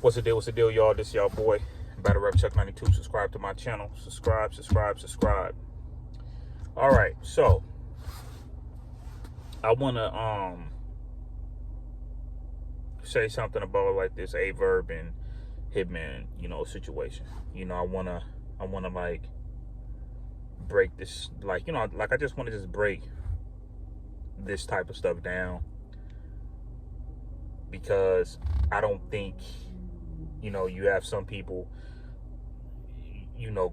What's the deal? What's the deal, y'all? This y'all boy, Battle Rap Chuck 92. Subscribe to my channel. Subscribe. All right, so I wanna say something about like this a verb and hitman, situation. I wanna like break this, like I just want to just break this type of stuff down because I don't think you have some people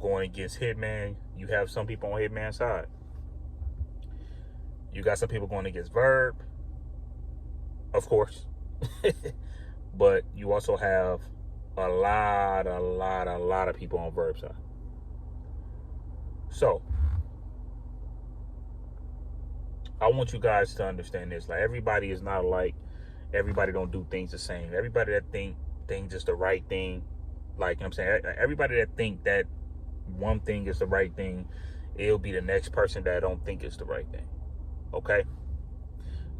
going against hitman. You have some people on hitman's side. You got some people going against verb, of course. But you also have a lot of people on verb side. So I want you guys to understand this. Like, everybody is not like, everybody don't do things the same. Everybody that think things is the right thing, like, I'm saying, everybody that think that one thing is the right thing, it'll be the next person that don't think it's the right thing. Okay?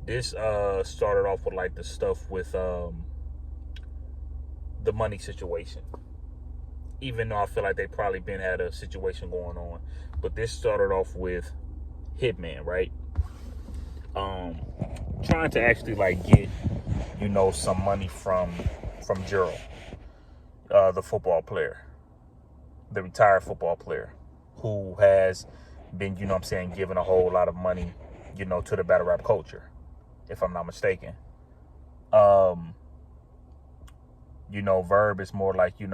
This started off with like the stuff with the money situation. Even though I feel like they probably been had a situation going on, but this started off with hitman, right? Trying to actually like get some money from Gerald, the football player, the retired football player, who has been given a whole lot of money to the battle rap culture, if I'm not mistaken. Verb is more like it,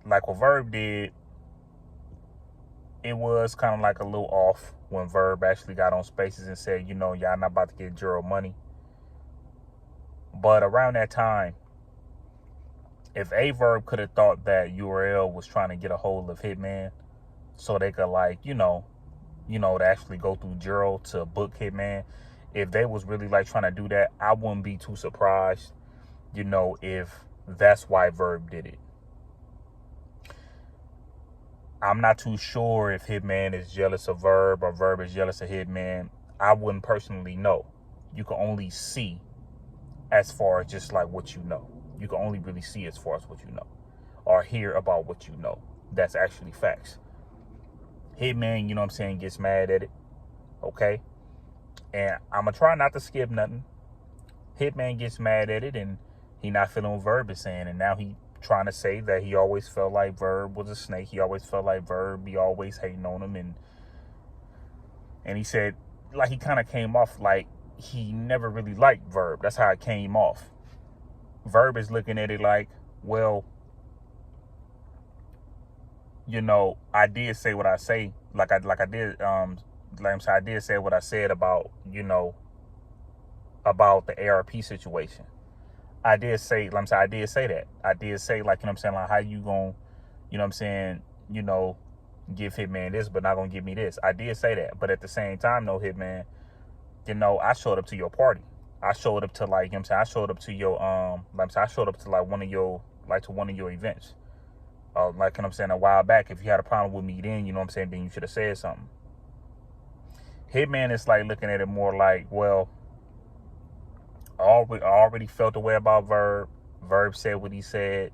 like what Verb did, it was kind of like a little off when Verb actually got on Spaces and said, y'all not about to get Gerald money. But around that time, if a Verb could have thought that URL was trying to get a hold of Hitman so they could like, to actually go through Gerald to book Hitman, if they was really like trying to do that, I wouldn't be too surprised, if that's why Verb did it. I'm not too sure if Hitman is jealous of Verb or Verb is jealous of Hitman. I wouldn't personally know. You can only see as far as just like what you know. You can only really see as far as what you know or hear about what you know. That's actually facts. Hitman, gets mad at it. Okay? And I'm going to try not to skip nothing. Hitman gets mad at it and he not feeling what Verb is saying. And now he trying to say that he always felt like Verb was a snake. He always felt like Verb be always hating on him. And he said, like, he kind of came off like he never really liked Verb. That's how it came off. Verb is looking at it like, well, I did say what I say. I did I did say what I said about, about the ARP situation. I did say that. I did say, like, like, how you gonna, give Hitman this, but not gonna give me this. I did say that. But at the same time, though, Hitman, I showed up to your party. I showed up to like, I showed up to your, I showed up to like one of your events. A while back. If you had a problem with me then, then you should have said something. Hitman is like looking at it more like, well, I already felt the way about Verb. Verb said what he said,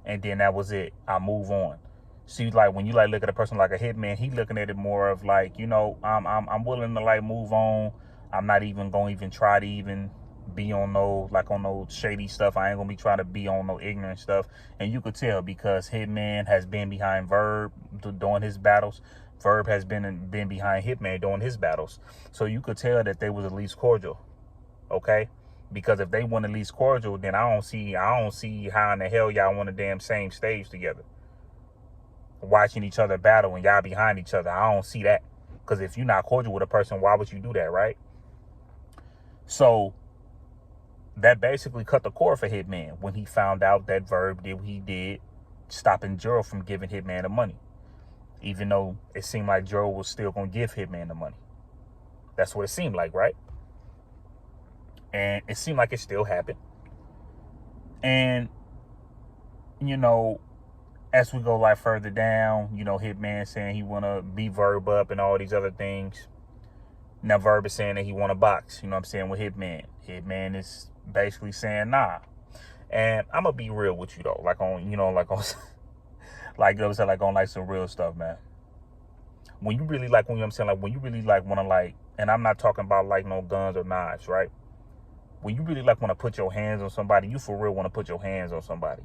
and then that was it. I move on. See, like, when you like look at a person like a Hitman, he looking at it more of like, I'm willing to like move on. I'm not even gonna even try to even be on no shady stuff. I ain't gonna be trying to be on no ignorant stuff. And you could tell because Hitman has been behind Verb during his battles. Verb has been behind Hitman during his battles. So you could tell that they was at least cordial. Okay? Because if they weren't at least cordial, then I don't see how in the hell y'all on the damn same stage together, watching each other battle and y'all behind each other. I don't see that. Because if you're not cordial with a person, why would you do that, right? So that basically cut the cord for Hitman when he found out that Verb did what he did, stopping Gerald from giving Hitman the money. Even though it seemed like Gerald was still going to give Hitman the money. That's what it seemed like, right? And it seemed like it still happened. And, as we go like further down, Hitman saying he want to beat Verb up and all these other things. Now, Verb is saying that he want to box, you know what I'm saying, with Hitman. Hitman is basically saying, nah. And I'm going to be real with you, though. Like on, like on, like, you know what I'm saying, like on like some real stuff, man. When you really like, when you really like want to like, and I'm not talking about like no guns or knives, right? When you really like want to put your hands on somebody, you for real want to put your hands on somebody.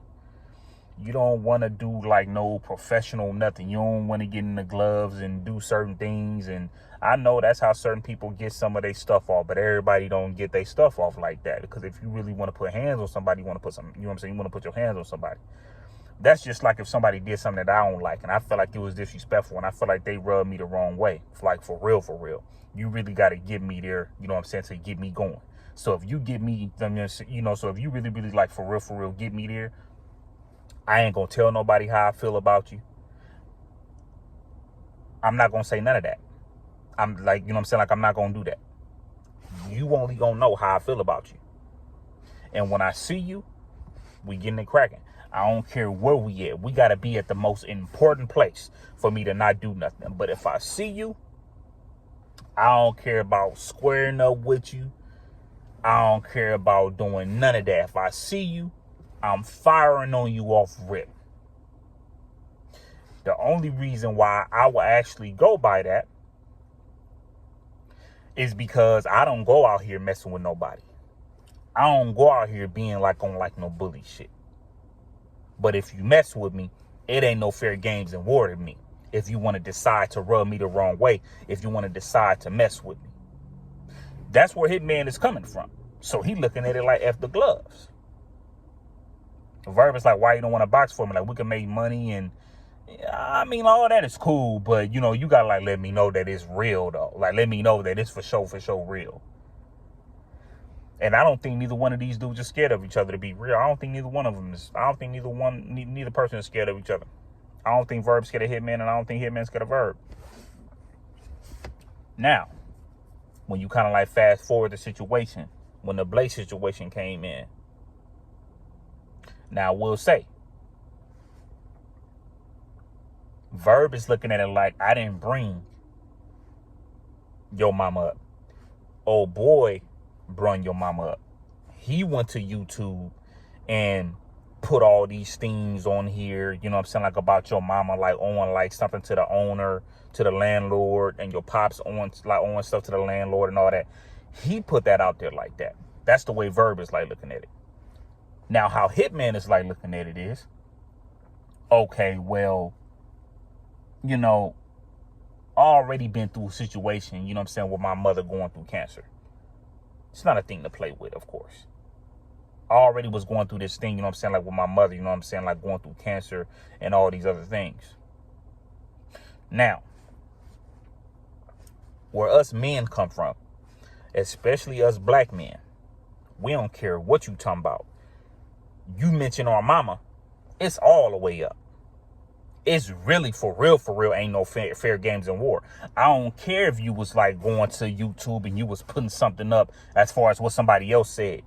You don't want to do like no professional nothing. You don't want to get in the gloves and do certain things. And I know that's how certain people get some of their stuff off, but everybody don't get their stuff off like that. Because if you really want to put hands on somebody, you want to put some, you know what I'm saying? You want to put your hands on somebody. That's just like if somebody did something that I don't like and I feel like it was disrespectful and I feel like they rubbed me the wrong way. Like for real. You really got to get me there, you know what I'm saying, to get me going. So if you get me, so if you really like for real, get me there, I ain't going to tell nobody how I feel about you. I'm not going to say none of that. I'm like, you know what I'm saying? Like, I'm not going to do that. You only going to know how I feel about you. And when I see you, we getting it cracking. I don't care where we at. We got to be at the most important place for me to not do nothing. But if I see you, I don't care about squaring up with you. I don't care about doing none of that. If I see you, I'm firing on you off rip. The only reason why I will actually go by that is because I don't go out here messing with nobody. I don't go out here being like on like no bully shit. But if you mess with me, it ain't no fair games and war to me. If you want to decide to rub me the wrong way, if you want to decide to mess with me. That's where Hitman is coming from. So he looking at it like F the gloves. Verb is like, why you don't want to box for me? Like, we can make money and, I mean, all that is cool, but, you got to, like, let me know that it's real, though. Like, let me know that it's for sure real. And I don't think neither one of these dudes is scared of each other, to be real. I don't think neither one of them is. I don't think neither person is scared of each other. I don't think Verb's scared of Hitman, and I don't think Hitman's scared of Verb. Now, when you kind of, like, fast forward the situation, when the Blake situation came in, now, we'll say, Verb is looking at it like, I didn't bring your mama up. Oh, boy, brung your mama up. He went to YouTube and put all these things on here, you know what I'm saying, like about your mama, like on like something to the owner, to the landlord, and your pops on stuff to the landlord and all that. He put that out there like that. That's the way Verb is like looking at it. Now, how Hitman is like looking at it is, okay, well, already been through a situation, you know what I'm saying, with my mother going through cancer. It's not a thing to play with, of course. I already was going through this thing, you know what I'm saying, like with my mother, you know what I'm saying, like going through cancer and all these other things. Now, where us men come from, especially us black men, we don't care what you talking about. You mention our mama, it's all the way up. It's really for real, ain't no fair games in war. I don't care if you was like going to YouTube and you was putting something up as far as what somebody else said.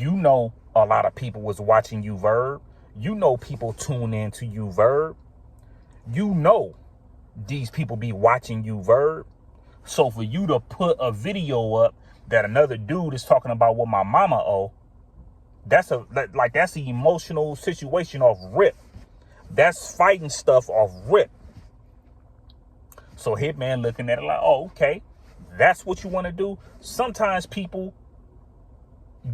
A lot of people was watching you, Verb. People tune in to you, Verb. These people be watching you, Verb. So for you to put a video up that another dude is talking about what my mama owe, that's an emotional situation off rip. That's fighting stuff off rip. So Hitman looking at it like, oh, okay, that's what you want to do. Sometimes people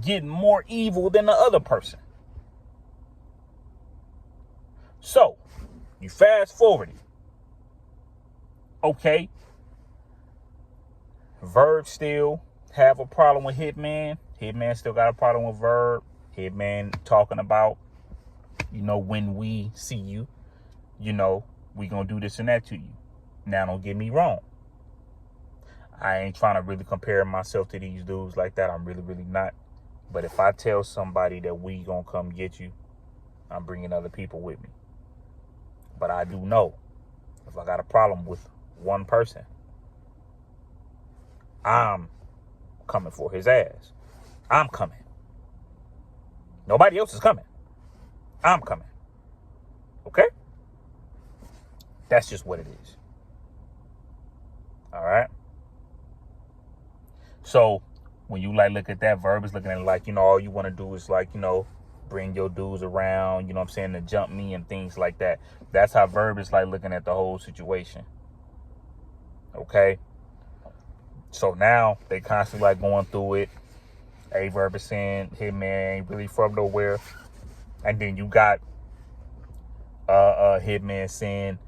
get more evil than the other person. So you fast forward it. Okay. Verb still have a problem with Hitman. Hitman still got a problem with Verb. Hitman talking about, when we see you, we gonna do this and that to you. Now, don't get me wrong. I ain't trying to really compare myself to these dudes like that. I'm really not. But if I tell somebody that we gonna come get you, I'm bringing other people with me. But I do know if I got a problem with one person, I'm coming for his ass. I'm coming. Nobody else is coming. I'm coming. Okay? That's just what it is. All right? So when you like look at that, verb is looking at it like, all you want to do is like, bring your dudes around, what I'm saying, to jump me and things like that. That's how verb is like looking at the whole situation. Okay. So now they constantly like going through it. A verb is saying hitman ain't really from nowhere. And then you got hitman saying,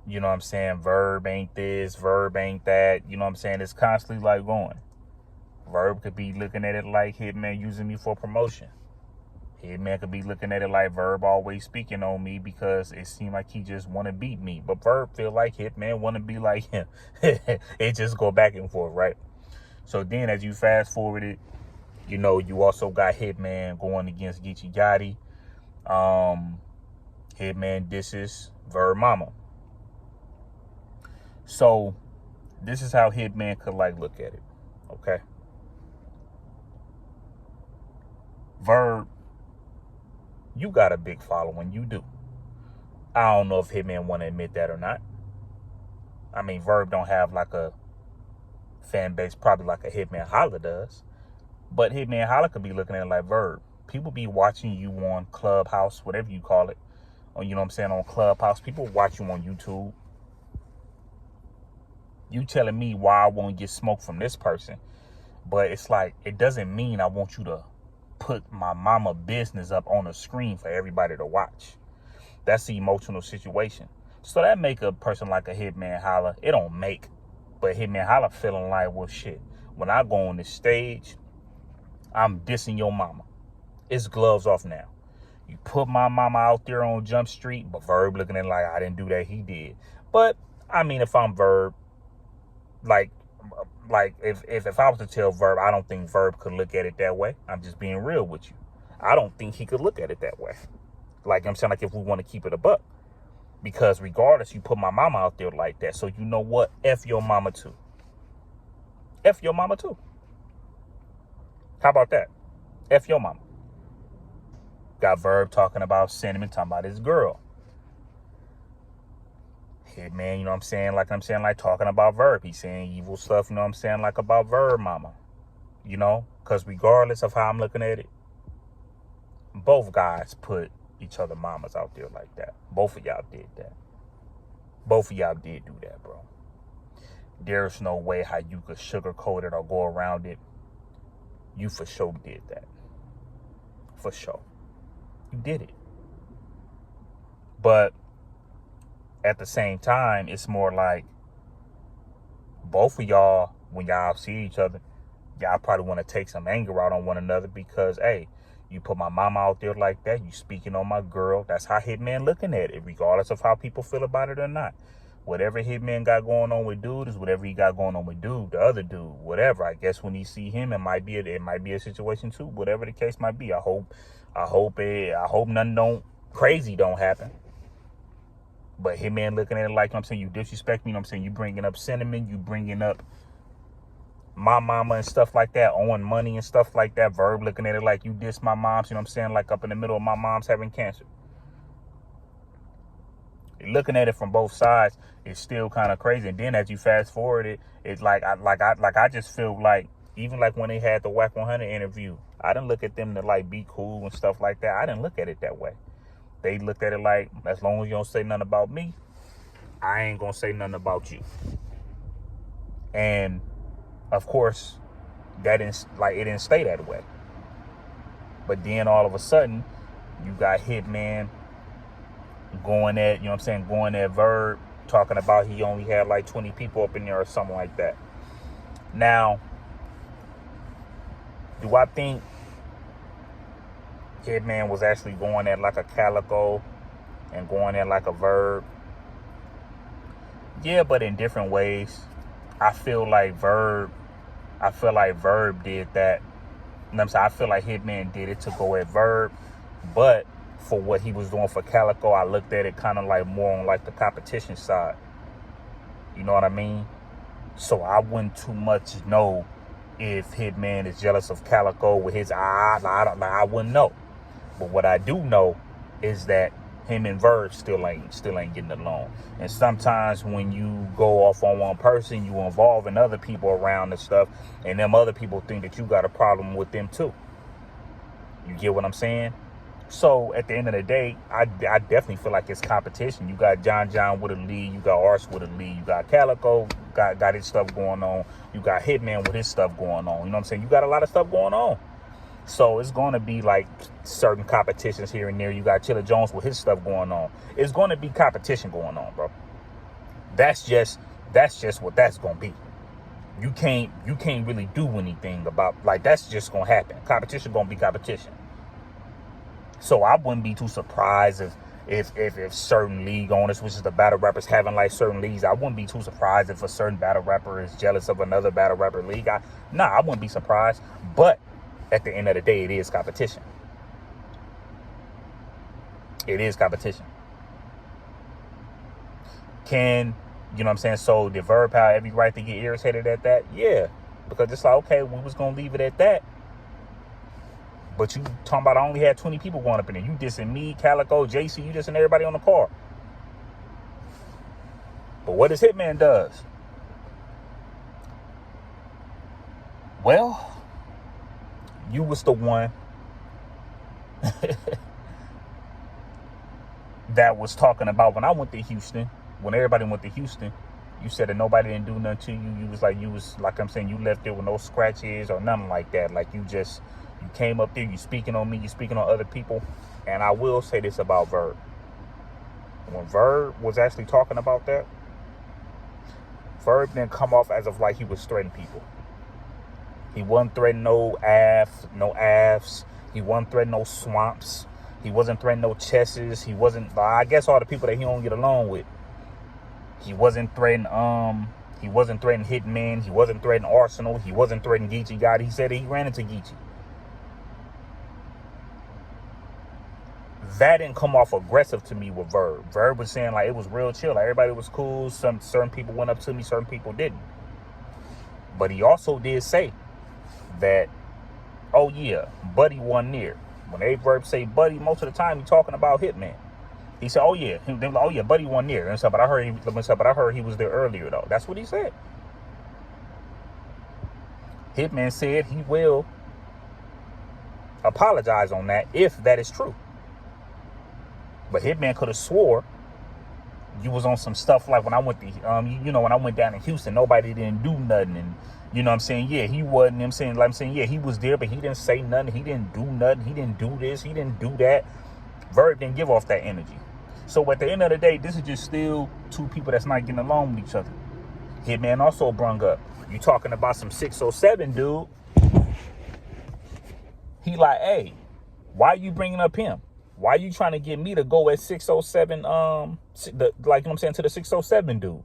what I'm saying, verb ain't this, verb ain't that. What I'm saying? It's constantly like going. Verb could be looking at it like hitman using me for promotion. Hitman could be looking at it like verb always speaking on me because it seemed like he just want to beat me. But verb feel like hitman want to be like him. It just go back and forth, right? So then as you fast forward it, you also got hitman going against Geechee Gotti. Hitman disses verb mama. So this is how hitman could like look at it. Okay. Verb, you got a big following. You do. I don't know if hitman want to admit that or not. I mean, verb don't have like a fan base probably like a hitman holla does. But hitman holla could be looking at it like verb. People be watching you on Clubhouse, whatever you call it. Or, what I'm saying, on Clubhouse. People watch you on YouTube. You telling me why I won't get smoke from this person. But it's like, it doesn't mean I want you to put my mama business up on the screen for everybody to watch. That's the emotional situation. So that make a person like a hitman holla. It don't make. But hitman holla feeling like, well, shit. When I go on this stage, I'm dissing your mama. It's gloves off now. You put my mama out there on Jump Street, but verb looking at it like I didn't do that, he did. But I mean, if I'm verb, like if I was to tell verb, I don't think verb could look at it that way. I'm just being real with you. I don't think he could look at it that way. Like I'm saying, like if we want to keep it a buck, because regardless, you put my mama out there like that. So you know what? F your mama too. F your mama too. How about that? F your mama. Got verb talking about sentiment, talking about his girl. Hitman, what I'm saying? Like talking about verb. He's saying evil stuff, what I'm saying? Like about verb mama. Because regardless of how I'm looking at it, both guys put each other mamas out there like that. Both of y'all did that. Both of y'all did do that, bro. There's no way how you could sugarcoat it or go around it. You for sure did that. For sure. You did it. But at the same time, it's more like both of y'all, when y'all see each other, y'all probably want to take some anger out on one another because, hey, you put my mama out there like that. You speaking on my girl. That's how hitman looking at it, regardless of how people feel about it or not. Whatever hitman got going on with dude is whatever he got going on with dude, the other dude, whatever. I guess when he see him, it might be a situation too. Whatever the case might be. I hope nothing crazy don't happen. But hitman looking at it like, I'm saying, you disrespect me. I'm saying, you bringing up sentiment, you bringing up my mama and stuff like that, owing money and stuff like that. Verb looking at it like you diss my mom's, I'm saying, like up in the middle of my mom's having cancer. Looking at it from both sides, it's still kind of crazy. And then as you fast forward it, it's like I just feel like, even like when they had the Whack 100 interview, I didn't look at them to like be cool and stuff like that. I didn't look at it that way. They looked at it like, as long as you don't say nothing about me, I ain't gonna say nothing about you. And of course, it didn't stay that way. But then all of a sudden, you got hitman going at, going at verb, talking about he only had like 20 people up in there or something like that. Now, do I think hitman was actually going at like a Calico and going at like a verb? Yeah, but in different ways. I feel like verb did that. I feel like hitman did it to go at verb, but for what he was doing for Calico, I looked at it kind of like more on like the competition side. You know what I mean? So I wouldn't too much know if hitman is jealous of Calico with his I wouldn't know. But what I do know is that him and Verb still ain't getting along. And sometimes when you go off on one person, you involving other people around and stuff, and them other people think that you got a problem with them too. You get what I'm saying? So at the end of the day, I definitely feel like it's competition. You got John with a lead, you got Arse with a lead, you got Calico got his stuff going on, you got Hitman with his stuff going on. You know what I'm saying? You got a lot of stuff going on. So it's going to be like certain competitions here and there. You got Chilla Jones with his stuff going on. It's going to be competition going on, bro. That's just what that's going to be. You can't really do anything about, like, that's just going to happen. Competition going to be competition. So I wouldn't be too surprised if certain league owners, which is the battle rappers, having like certain leagues. I wouldn't be too surprised if a certain battle rapper is jealous of another battle rapper league. I wouldn't be surprised. But at the end of the day, it is competition. It is competition. You know what I'm saying? So did Verb have every right to get irritated at that? Yeah. Because it's like, okay, we was going to leave it at that. But you talking about I only had 20 people going up in there. You dissing me, Calico, JC, you dissing everybody on the car. But what does Hitman does? Well, you was the one that was talking about when I went to Houston, when everybody went to Houston, you said that nobody didn't do nothing to you. You was like I'm saying, you left there with no scratches or nothing like that. Like you came up there, you speaking on me, you speaking on other people. And I will say this about Verb. When Verb was actually talking about that, Verb didn't come off as if like he was threatening people. He wasn't threatening no AFs. He wasn't threatening no swamps. He wasn't threatening no chesses. He wasn't, I guess, all the people that he don't get along with. He wasn't threatening Hitman. He wasn't threatening Arsenal. He wasn't threatening Geechee God. He said he ran into Geechee. That didn't come off aggressive to me with Verb. Verb was saying like it was real chill. Like everybody was cool. Certain people went up to me, certain people didn't. But he also did say that, oh yeah, Buddy wasn't near. When Verb say Buddy, most of the time he talking about Hitman. He said, oh yeah, Buddy wasn't near. And so, but I heard he was there earlier though. That's what he said. Hitman said he will apologize on that if that is true. But Hitman could have swore you was on some stuff like when I went to, when I went down in Houston, nobody didn't do nothing. And, you know what I'm saying? Yeah, he wasn't, yeah, he was there, but he didn't say nothing. He didn't do nothing. He didn't do this. He didn't do that. Verb didn't give off that energy. So at the end of the day, this is just still two people that's not getting along with each other. Hitman also brung up, you talking about some 607 dude. He like, hey, why you bringing up him? Why you trying to get me to go at 607, to the 607 dude?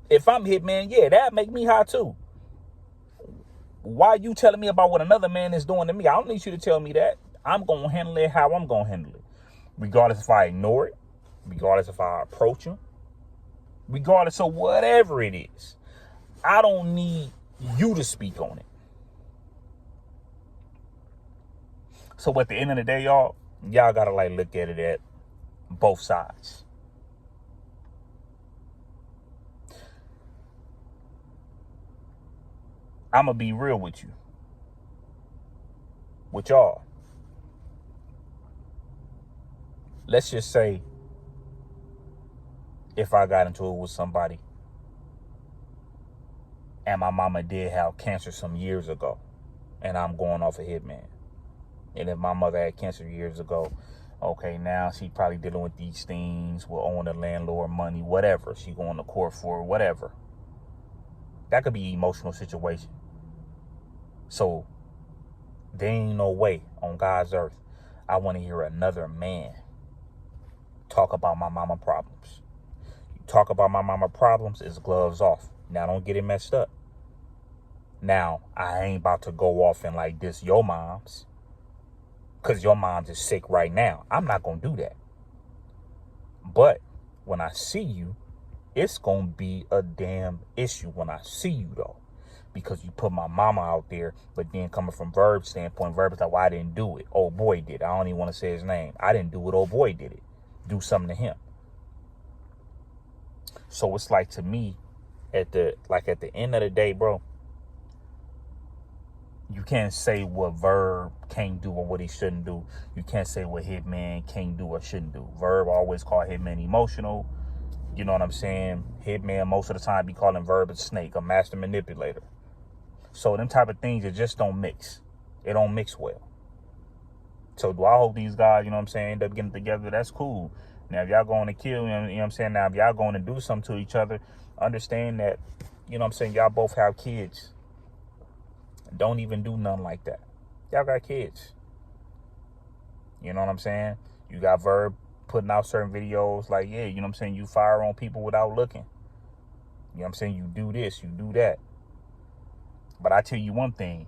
If I'm Hitman, yeah, that make me high too. Why you telling me about what another man is doing to me? I don't need you to tell me that. I'm going to handle it how I'm going to handle it. Regardless if I ignore it, regardless if I approach him, regardless of whatever it is. I don't need you to speak on it. So at the end of the day, y'all gotta like look at it at both sides. I'm gonna be real with you, with y'all. Let's just say if I got into it with somebody and my mama did have cancer some years ago and I'm going off a Hitman. And if my mother had cancer years ago, okay, now she probably dealing with these things, with owing the landlord money, whatever. She going to court for whatever. That could be an emotional situation. So there ain't no way on God's earth I want to hear another man talk about my mama problems. You talk about my mama problems, it's gloves off. Now don't get it messed up. Now I ain't about to go off and like diss your moms, because your mom's is sick right now. I'm not going to do that. But when I see you, it's going to be a damn issue when I see you, though. because you put my mama out there. But then coming from Verb's standpoint, Verb is like, well, I didn't do it. Old boy did it. I don't even want to say his name. I didn't do it. Old boy did it. Do something to him. So it's like, to me, at the end of the day, bro, you can't say what Verb can't do or what he shouldn't do. You can't say what Hitman can't do or shouldn't do. Verb always call Hitman emotional. You know what I'm saying? Hitman most of the time be calling Verb a snake, a master manipulator. So them type of things, it just don't mix. It don't mix well. So do I hope these guys, you know what I'm saying, end up getting together? That's cool. Now, if y'all going to kill, you know what I'm saying? Now, if y'all going to do something to each other, understand that, you know what I'm saying, y'all both have kids. Don't even do nothing like that. Y'all got kids. You know what I'm saying? You got Verb putting out certain videos like, yeah, you know what I'm saying, you fire on people without looking. You know what I'm saying? You do this, you do that. But I tell you one thing.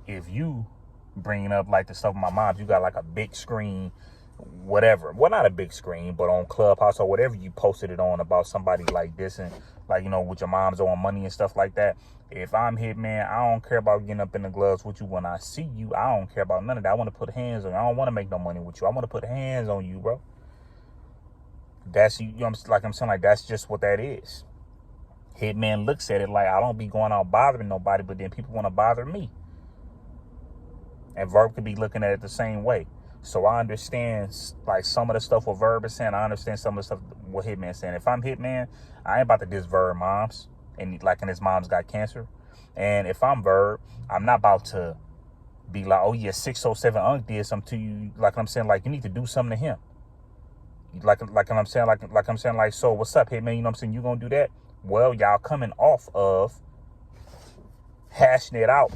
If you bringing up like the stuff with my mom, you got like a big screen, whatever. Well, not a big screen, but on Clubhouse or whatever you posted it on about somebody like this, and like, you know, with your mom's owing money and stuff like that. If I'm Hitman, I don't care about getting up in the gloves with you. When I see you, I don't care about none of that. I want to put hands on you. I don't want to make no money with you. I want to put hands on you, bro. That's, you know, like I'm saying, like, that's just what that is. Hitman looks at it like, I don't be going out bothering nobody, but then people want to bother me. And Verb could be looking at it the same way. So I understand, like, some of the stuff what Verb is saying. I understand some of the stuff what Hitman's saying. If I'm Hitman, I ain't about to diss Verb moms. And like, and his mom's got cancer. And if I'm Verb, I'm not about to be like, oh yeah, 607 Unk did something to you. Like I'm saying, like, you need to do something to him. Like I'm saying, like, so what's up, Hitman? You know what I'm saying? You gonna do that? Well, y'all coming off of hashing it out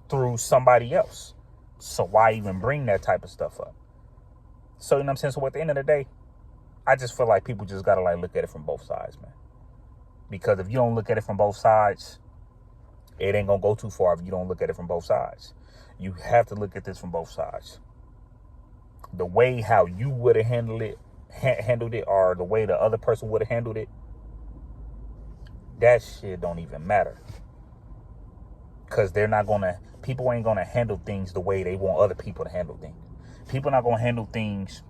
through somebody else. So why even bring that type of stuff up? So, you know what I'm saying? So at the end of the day, I just feel like people just gotta like look at it from both sides, man. Because if you don't look at it from both sides, it ain't gonna go too far if you don't look at it from both sides. You have to look at this from both sides. The way how you would have handled it, or the way the other person would have handled it, that shit don't even matter. Because people ain't gonna handle things the way they want other people to handle things. People not gonna handle things,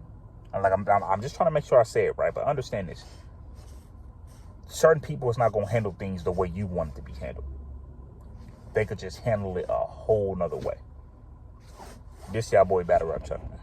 like, I'm just trying to make sure I say it right, but understand this. Certain people is not gonna handle things the way you want it to be handled. They could just handle it a whole nother way. This y'all boy Battle Rap Chuck, man.